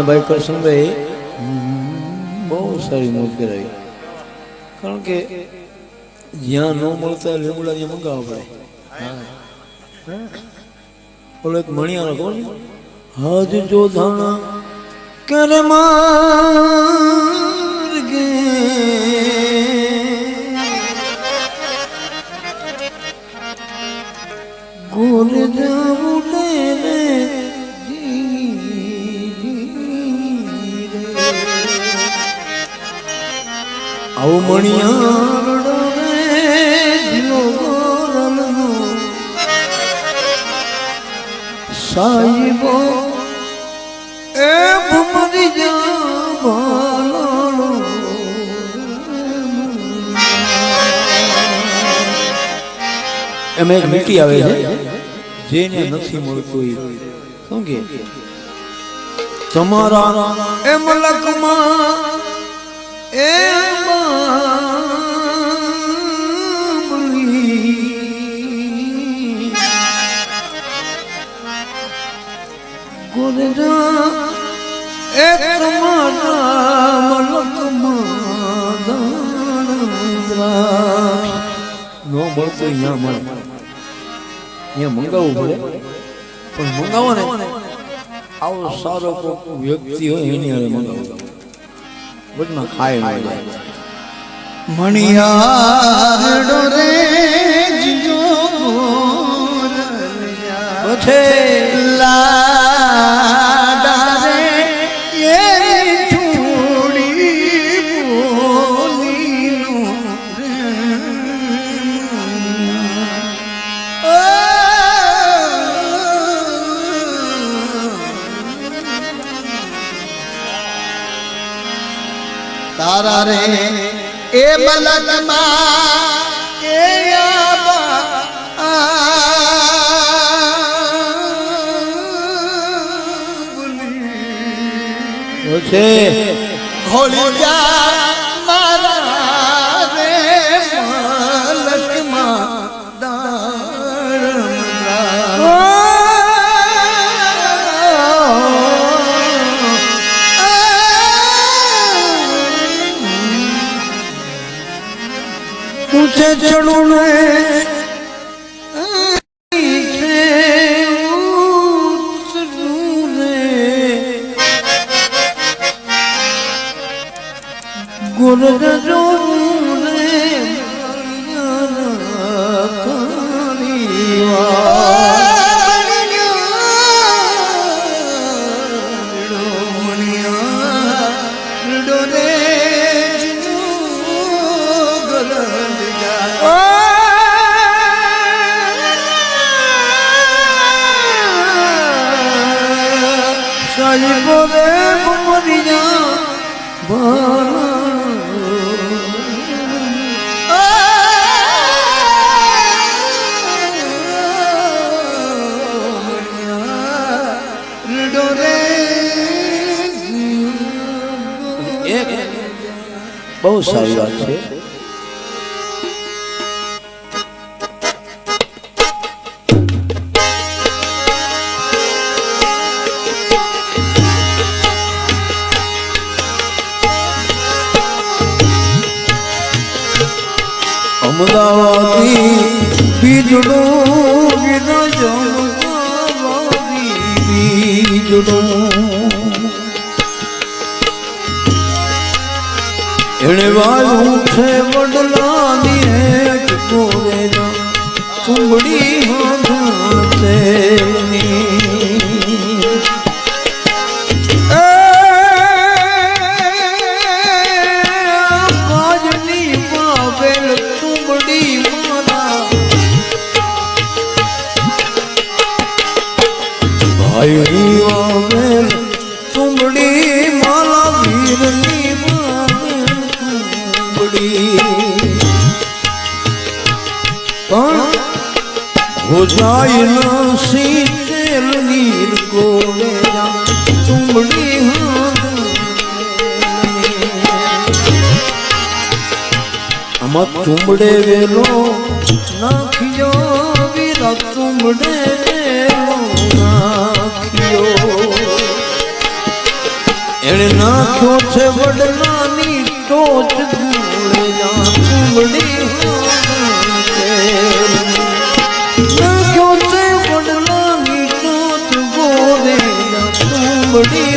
ભાઈ કરશનભાઈ બહુ સારી મોજ કરાવી, કારણ કે જ્યાં ન મળતા લીમડા ત્યાં મંગાવવા પડે. ઓલો એક મણિયારો કોણ હાજ જો ધાણા કરે માર્ગે ગોરે જાવું લે આવું મણિયારો રે દિલો ગોરલનો સાઈબો એ ભમરી જા ભાલો એમ એક મીઠી આવે છે જેને નથી મળતું શું કે તમારા એ મલકમાં એ ગોરા એ તમારા મલકમાં નો મળતો અહીંયા મળે, અહીંયા મંગાવવું પડે, પણ મંગાવો ને આવો સારો કોઈ વ્યક્તિ હોય એની હારે મંગાવો, બધમાં ખાય ન જાય. મણિયારો રે જીજો પછી લાડા રે એ થોડી બોલીનું તારા રે એ મલકમાં એ છે હોલી જા મારા રે મલકમાં ઊંચે ચડું ને ગુરુ જો બહુ સારી વાત છે. અમદાવાદી બીજડો બીજો બીજડો એને વાલું છે વડલાની એક કોરેના ચુંબડી હાથની કાજની પાવેલ ચુંબડી મારા ભાઈની વાવેલ ચુંબડી મારા વીરની પણ હો જાય નસી તેલ નીર ગોળે ચુંબડી આમાં ચુંબડે વેલો નાખ્યો વીરા ચુંબડે વેલો નાખ્યો નાખ્યો છે વડલાની ટોચ ધૂળે જા ચુંબડી નાખ્યો છે વડલાની ટોચ ગોરે જા ચુંબડી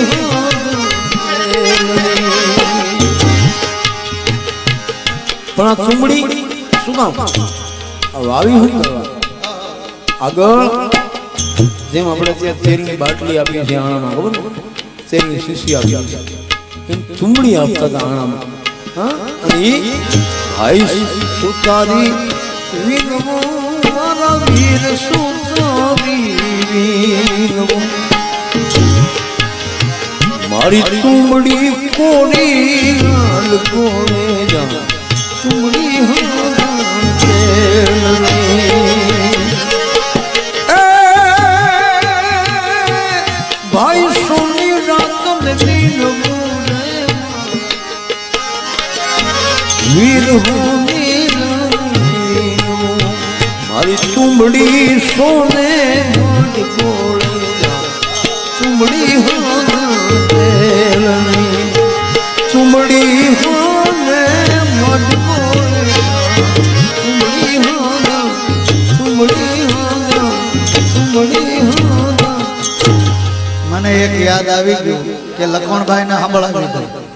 પણ આ ચુંબડી શું કામ વાવી શું કરવા આગળ જેમ આપણે ત્યાં તેરની બાટલી આપી છે આણામાં ખબર ને તેની શીશી આપી છે એમ ચુંબડી આપતા હતા આણામાં હા અને એ ભાઈ સુતારી વિનમો મારા વીર સુતારી વિનમો મારી ચુંબડી કોરી લાલ કોણે જા ચુંબડી ભાઈ સોની રાત દિન વીર મારી ચુંબડી સોને ચુંબડી ચુંબડી હોને મને એક યાદ આવી ગયું કે લખમણભાઈ ને સાંભળાવી દો